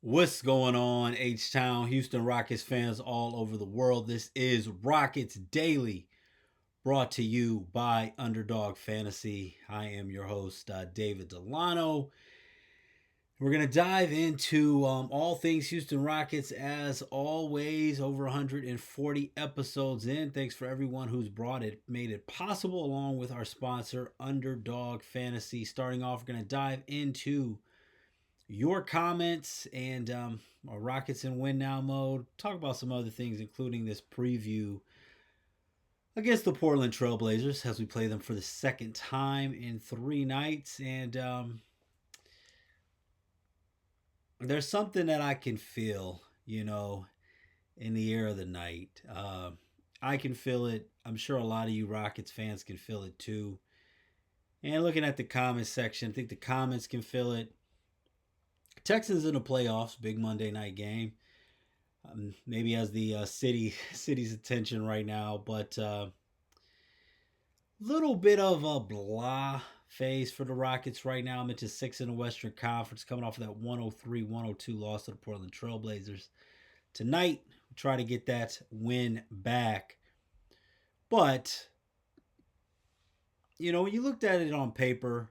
What's going on, H-Town, Houston Rockets fans all over the world? This is Rockets Daily, brought to you by Underdog Fantasy. I am your host, David Delano. We're going to dive into all things Houston Rockets as always, over 140 episodes in. Thanks for everyone who's made it possible, along with our sponsor, Underdog Fantasy. Starting off, we're going to dive into your comments and our Rockets in win now mode. Talk about some other things, including this preview against the Portland Trailblazers as we play them for the second time in 3 nights. And there's something that I can feel, in the air of the night. I can feel it. I'm sure a lot of you Rockets fans can feel it too. And looking at the comments section, I think the comments can feel it. Texans in the playoffs, big Monday night game. Maybe has the city's attention right now, but little bit of a blah phase for the Rockets right now. I'm into six in the Western Conference, coming off of that 103-102 loss to the Portland Trailblazers. Tonight, we try to get that win back. But, when you looked at it on paper,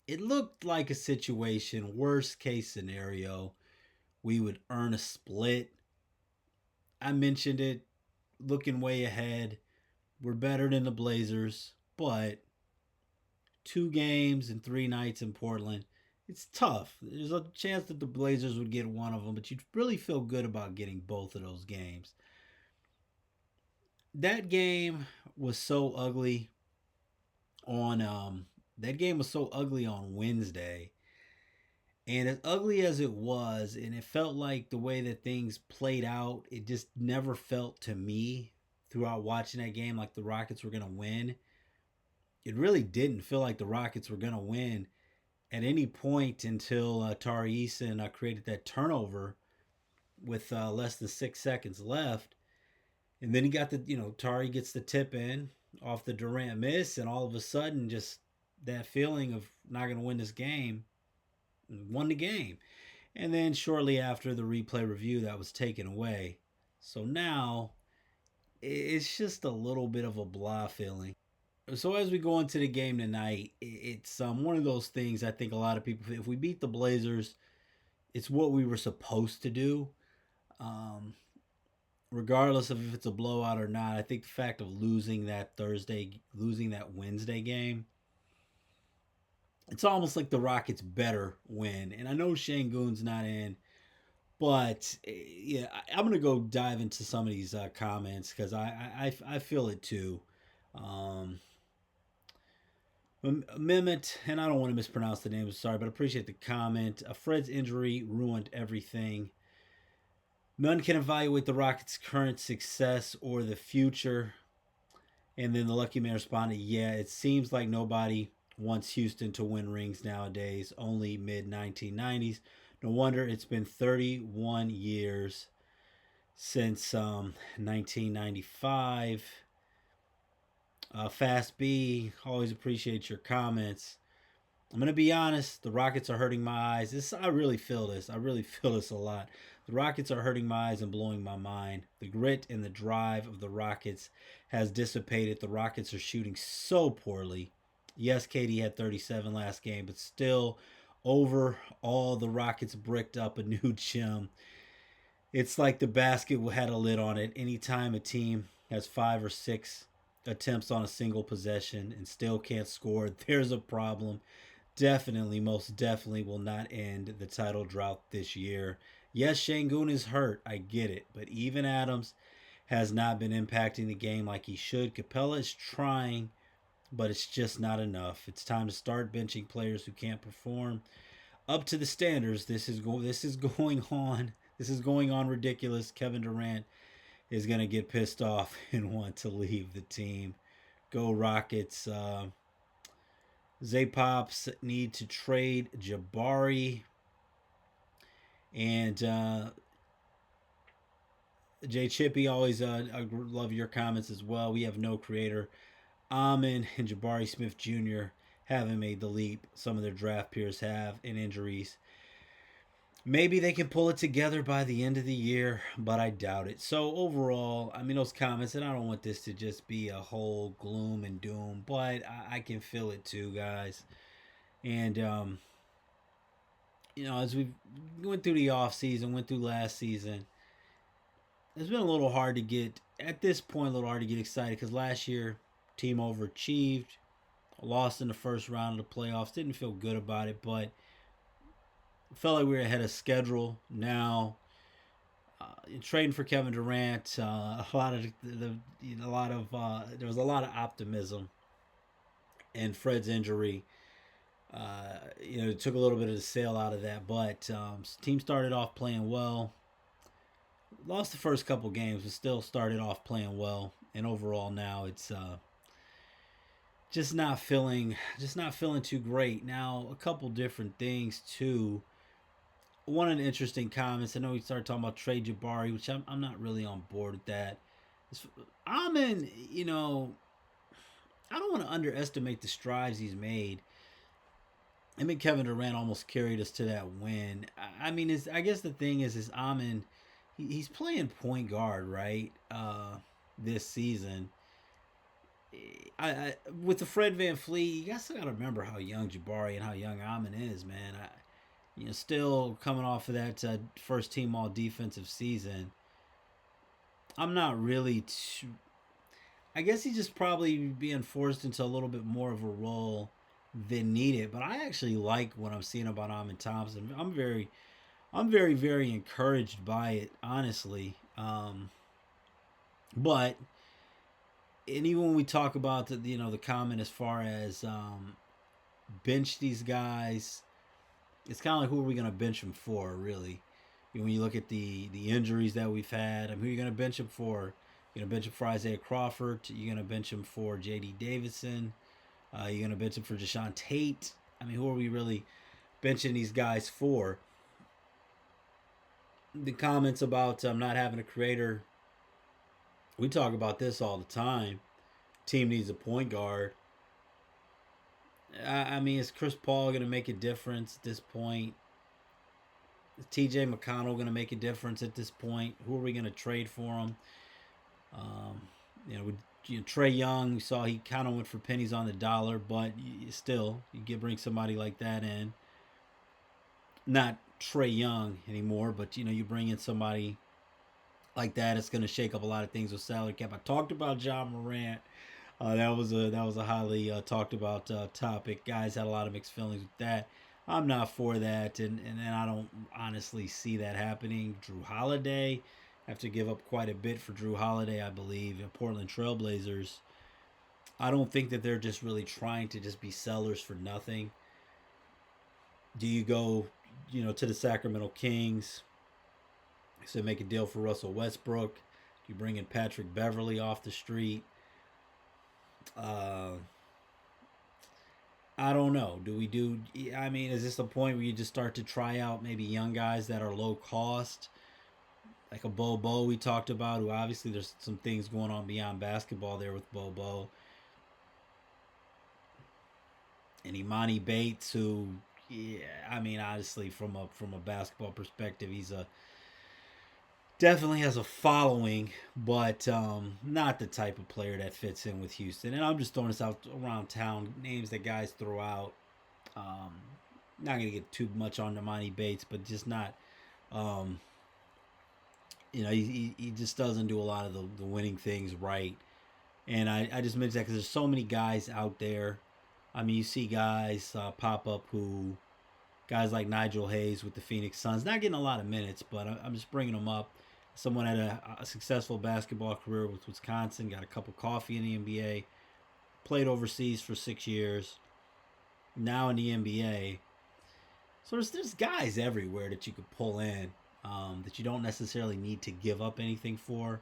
it looked like a situation, worst case scenario, we would earn a split. I mentioned it, looking way ahead. We're better than the Blazers, but 2 games and 3 nights in Portland, it's tough. There's a chance that the Blazers would get one of them, but you'd really feel good about getting both of those games. That game was so ugly on Wednesday. And as ugly as it was, and it felt like the way that things played out, it just never felt to me throughout watching that game like the Rockets were going to win. It really didn't feel like the Rockets were going to win at any point until Tari Eason created that turnover with less than 6 seconds left. And then he got Tari gets the tip in off the Durant miss, and all of a sudden, just that feeling of not going to win this game, won the game. And then shortly after the replay review, that was taken away. So now it's just a little bit of a blah feeling. So as we go into the game tonight, it's one of those things I think a lot of people, if we beat the Blazers, it's what we were supposed to do. Um, Regardless of if it's a blowout or not, I think the fact of losing that Wednesday game, it's almost like the Rockets better win. And I know Şengün's not in, but yeah, I'm gonna go dive into some of these comments because I feel it too. Um, Mehmet, and I don't want to mispronounce the name, sorry, but I appreciate the comment. Fred's injury ruined everything. None can evaluate the Rockets' current success or the future. And then the lucky man responded, yeah, it seems like nobody wants Houston to win rings nowadays, only mid 1990s. No wonder it's been 31 years since 1995. Fast B, always appreciate your comments. I'm gonna be honest. The Rockets are hurting my eyes. I really feel this. I really feel this a lot. The Rockets are hurting my eyes and blowing my mind. The grit and the drive of the Rockets has dissipated. The Rockets are shooting so poorly. Yes, KD had 37 last game, but still, overall, the Rockets bricked up a new gym. It's like the basket had a lid on it. Anytime a team has 5 or 6 attempts on a single possession and still can't score, there's a problem. Definitely, most definitely will not end the title drought this year. Yes, Şengün is hurt. I get it. But even Adams has not been impacting the game like he should. Capella is trying, but it's just not enough. It's time to start benching players who can't perform up to the standards. This is going on. This is going on ridiculous. Kevin Durant is going to get pissed off and want to leave the team. Go Rockets. Pops need to trade Jabari. And Jay Chippy, always I love your comments as well. We have no creator. Amin and Jabari Smith Jr. haven't made the leap some of their draft peers have in injuries. Maybe they can pull it together by the end of the year, but I doubt it. So overall, I mean, those comments, and I don't want this to just be a whole gloom and doom, but I can feel it too, guys. And as we went through the off season, went through last season, it's been a little hard to get at this point. A little hard to get excited because last year, team overachieved, lost in the first round of the playoffs. Didn't feel good about it, but felt like we were ahead of schedule. Now, trading for Kevin Durant, a lot of a lot of there was a lot of optimism, and Fred's injury, took a little bit of the sail out of that. But team started off playing well, lost the first couple games, but still started off playing well. And overall, now it's just not feeling too great. Now, a couple different things too. One of the interesting comments, I know we started talking about Trey Jabari, which I'm not really on board with that. I'm in, I don't want to underestimate the strides he's made. I mean, Kevin Durant almost carried us to that win. I mean, I guess the thing is Amin, he's playing point guard, right? This season. With the Fred Van Fleet, you guys got to remember how young Jabari and how young Amin is, man. Still coming off of that first team all defensive season. I'm not really too. I guess he's just probably being forced into a little bit more of a role than needed. But I actually like what I'm seeing about Amin Thompson. I'm very, very encouraged by it, honestly. But and even when we talk about the comment as far as bench these guys, it's kind of like who are we going to bench them for, really? When you look at the injuries that we've had, I mean, who are you going to bench him for? You're going to bench him for Isaiah Crawford. You're going to bench him for J.D. Davidson. You're going to bench him for Deshaun Tate. I mean, who are we really benching these guys for? The comments about not having a creator, we talk about this all the time. Team needs a point guard. I mean, is Chris Paul going to make a difference at this point? Is TJ McConnell going to make a difference at this point? Who are we going to trade for him? Um, Trey Young, we saw he kind of went for pennies on the dollar, but still, you can bring somebody like that in. Not Trey Young anymore, but you bring in somebody like that, it's going to shake up a lot of things with salary cap. I talked about John Morant. That was a highly talked about topic. Guys had a lot of mixed feelings with that. I'm not for that, and I don't honestly see that happening. Drew Holiday, have to give up quite a bit for Drew Holiday, I believe. And Portland Trailblazers, I don't think that they're just really trying to just be sellers for nothing. Do you go, to the Sacramento Kings? So make a deal for Russell Westbrook. You bring in Patrick Beverly off the street. I don't know. Do we do? I mean, is this a point where you just start to try out maybe young guys that are low cost, like a Bobo we talked about? Who obviously there's some things going on beyond basketball there with Bobo and Imani Bates, who, yeah, I mean, honestly, from a basketball perspective, he's a definitely has a following, but not the type of player that fits in with Houston. And I'm just throwing this out around town, names that guys throw out. Not going to get too much on Imani Bates, but just not, he just doesn't do a lot of the winning things right. And I just mentioned that because there's so many guys out there. I mean, you see guys pop up guys like Nigel Hayes with the Phoenix Suns, not getting a lot of minutes, but I'm just bringing them up. Someone had a successful basketball career with Wisconsin, got a cup of coffee in the NBA, played overseas for 6 years, now in the NBA. So there's guys everywhere that you could pull in that you don't necessarily need to give up anything for.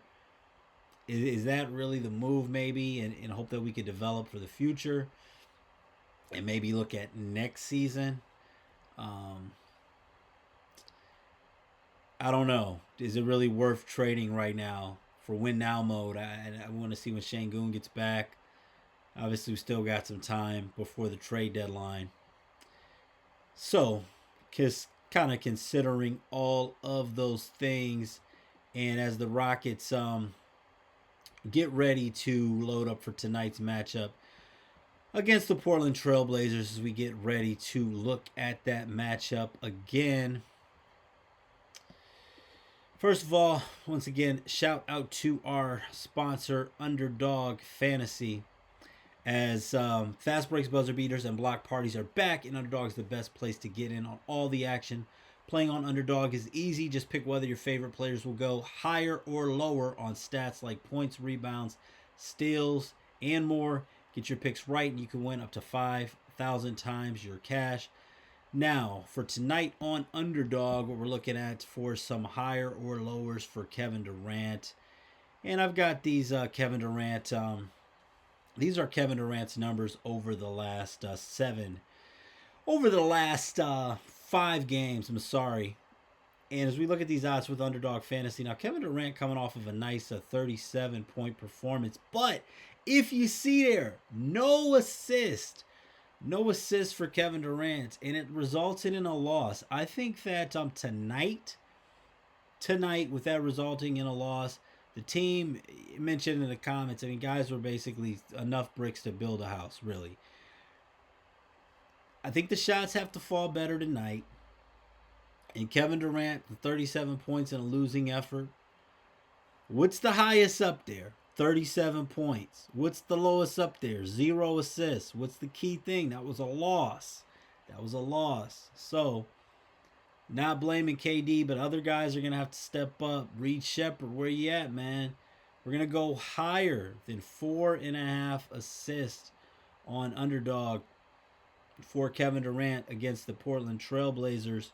Is that really the move, maybe, and hope that we could develop for the future and maybe look at next season? I don't know. Is it really worth trading right now for win now mode? I want to see when Şengün gets back. Obviously, we still got some time before the trade deadline. So, kind of considering all of those things. And as the Rockets get ready to load up for tonight's matchup against the Portland Trailblazers, as we get ready to look at that matchup again. First of all, once again, shout out to our sponsor, Underdog Fantasy. As fast breaks, buzzer beaters, and block parties are back, and Underdog is the best place to get in on all the action. Playing on Underdog is easy. Just pick whether your favorite players will go higher or lower on stats like points, rebounds, steals, and more. Get your picks right, and you can win up to 5,000 times your cash. Now, for tonight on Underdog, what we're looking at for some higher or lowers for Kevin Durant. And I've got these Kevin Durant... these are Kevin Durant's numbers over the last 5 games. I'm sorry. And as we look at these odds with Underdog Fantasy, now Kevin Durant coming off of a nice 37-point performance. But if you see there, no assist for Kevin Durant, and it resulted in a loss. I think that tonight, with that resulting in a loss, the team mentioned in the comments, I mean, guys were basically enough bricks to build a house, really. I think the shots have to fall better tonight. And Kevin Durant, 37 points in a losing effort. What's the highest up there? 37 points. What's the lowest up there? 0 assists. What's the key thing? That was a loss. So, not blaming KD, but other guys are going to have to step up. Reed Shepherd, where you at, man? We're going to go higher than 4.5 assists on Underdog for Kevin Durant against the Portland Trailblazers.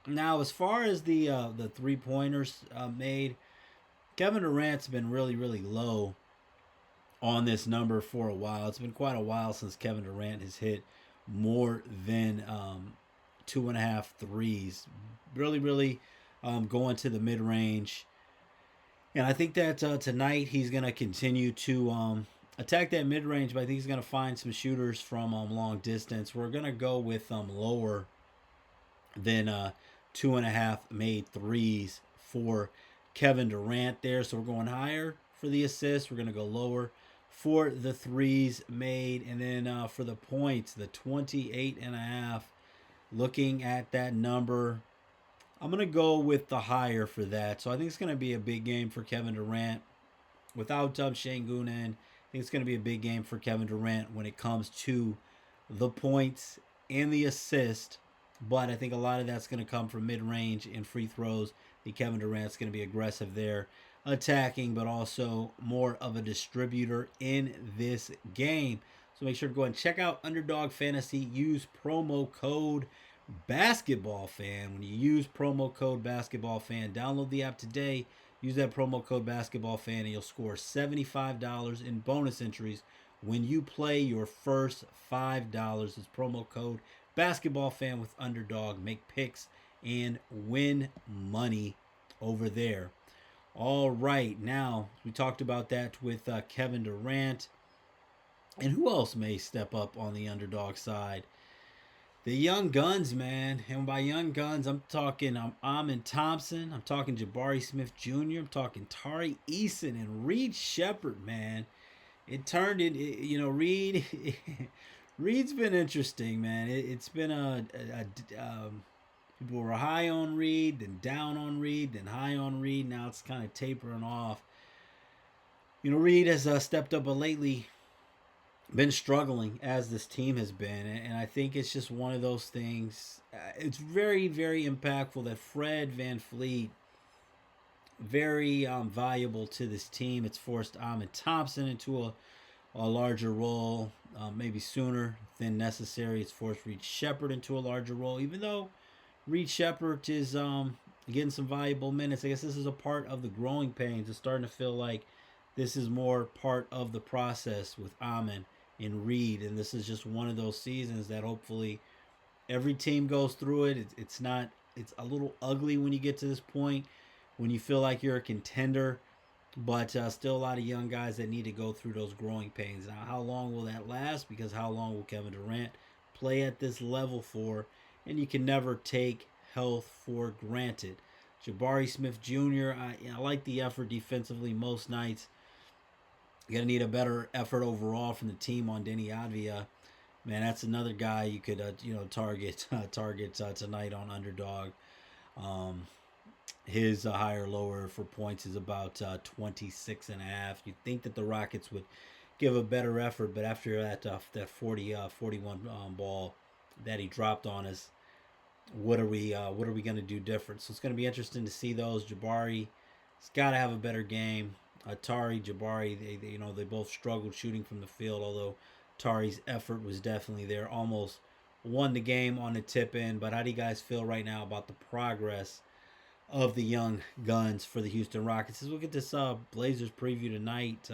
Now, as far as the three-pointers made, Kevin Durant's been really, really low on this number for a while. It's been quite a while since Kevin Durant has hit more than 2.5 threes. Really, really going to the mid-range. And I think that tonight he's going to continue to attack that mid-range, but I think he's going to find some shooters from long distance. We're going to go with lower than 2.5 made threes for Kevin Durant there. So we're going higher for the assists. We're going to go lower for the threes made. And then for the points, the 28.5. Looking at that number, I'm going to go with the higher for that. So I think it's going to be a big game for Kevin Durant. Without Şengün, I think it's going to be a big game for Kevin Durant when it comes to the points and the assist. But I think a lot of that's going to come from mid-range and free throws. I think Kevin Durant's going to be aggressive there, attacking, but also more of a distributor in this game. So make sure to go and check out Underdog Fantasy. Use promo code BasketballFan. When you use promo code BasketballFan, download the app today. Use that promo code BasketballFan, and you'll score $75 in bonus entries when you play your first $5. It's promo code BasketballFan with Underdog. Make picks and win money over there. All right, now we talked about that with Kevin Durant. And who else may step up on the Underdog side? The young guns, man. And by young guns, I'm talking Amin Thompson. I'm talking Jabari Smith Jr. I'm talking Tari Eason and Reed Shepherd, man. It turned it, Reed. Reed's been interesting, man. It's been people were high on Reed, then down on Reed, then high on Reed. Now it's kind of tapering off. Reed has stepped up, but lately been struggling as this team has been, and I think it's just one of those things. It's very, very impactful that Fred VanVleet, very valuable to this team. It's forced Amin Thompson into a larger role, maybe sooner than necessary. It's forced Reed Shepherd into a larger role, even though Reed Shepherd is getting some valuable minutes. I guess this is a part of the growing pains. It's starting to feel like this is more part of the process with Amin and Reed, and this is just one of those seasons that hopefully every team goes through it. It's a little ugly when you get to this point, when you feel like you're a contender, but still a lot of young guys that need to go through those growing pains. Now, how long will that last? Because how long will Kevin Durant play at this level for? and you can never take health for granted. Jabari Smith Jr., I like the effort defensively most nights. You're going to need a better effort overall from the team on Denny Advia. Man, that's another guy you could target tonight on Underdog. Um, his higher lower for points is about 26 and a half. You'd think that the Rockets would give a better effort, but after that 41 ball that he dropped on us, what are we going to do different? So it's going to be interesting to see those. Jabari, he's got to have a better game. Tari, Jabari, they both struggled shooting from the field, although Tari's effort was definitely there. Almost won the game on the tip in. But how do you guys feel right now about the progress of the young guns for the Houston Rockets? As we get this Blazers preview tonight,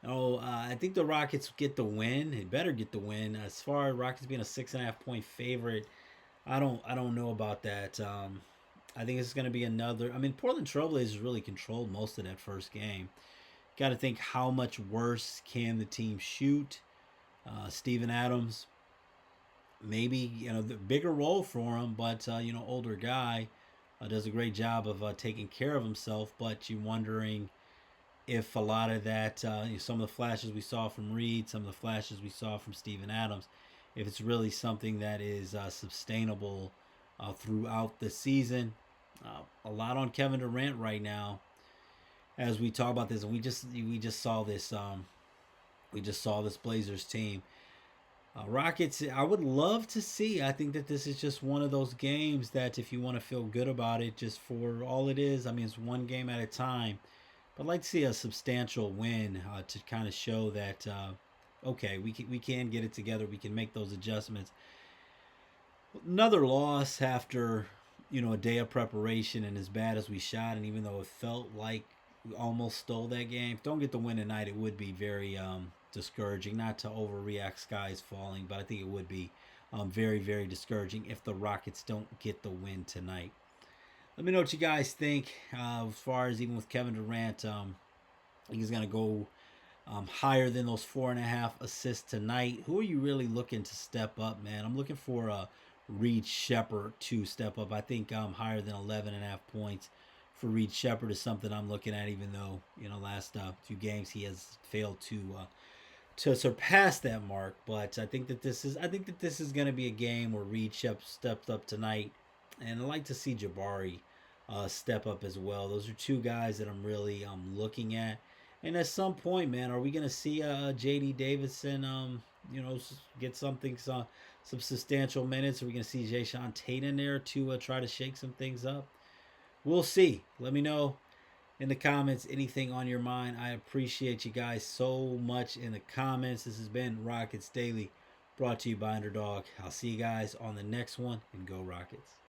I think the Rockets get the win. They better get the win. As far as Rockets being a 6.5 point favorite, I don't know about that. I think it's going to be another. I mean, Portland Trailblazers really controlled most of that first game. Got to think how much worse can the team shoot. Steven Adams, maybe the bigger role for him, but older guy, does a great job of taking care of himself. But you're wondering if a lot of that, some of the flashes we saw from Reed, some of the flashes we saw from Steven Adams, if it's really something that is sustainable throughout the season. A lot on Kevin Durant right now as we talk about this, and we just saw this Blazers team. Rockets, I would love to see. I think that this is just one of those games that if you want to feel good about it, just for all it is, I mean, it's one game at a time. But I'd like to see a substantial win to kind of show that, okay, we can get it together. We can make those adjustments. Another loss after, a day of preparation and as bad as we shot, and even though it felt like we almost stole that game, don't get the win tonight, it would be very discouraging. Not to overreact, skies falling, but I think it would be very, very discouraging if the Rockets don't get the win tonight. Let me know what you guys think as far as even with Kevin Durant. I think he's going to go higher than those 4.5 assists tonight. Who are you really looking to step up, man? I'm looking for Reed Shepard to step up. I think higher than 11.5 points for Reed Shepard is something I'm looking at, even though, last few games he has failed to surpass that mark. But I think that this is going to be a game where Reed Shep steps up tonight, and I'd like to see Jabari step up as well. Those are two guys that I'm really looking at. And at some point, man, are we going to see J.D. Davidson, get some substantial minutes? Are we going to see Jayshawn Tate in there to try to shake some things up? We'll see. Let me know in the comments anything on your mind. I appreciate you guys so much in the comments. This has been Rockets Daily, brought to you by Underdog. I'll see you guys on the next one, and go Rockets.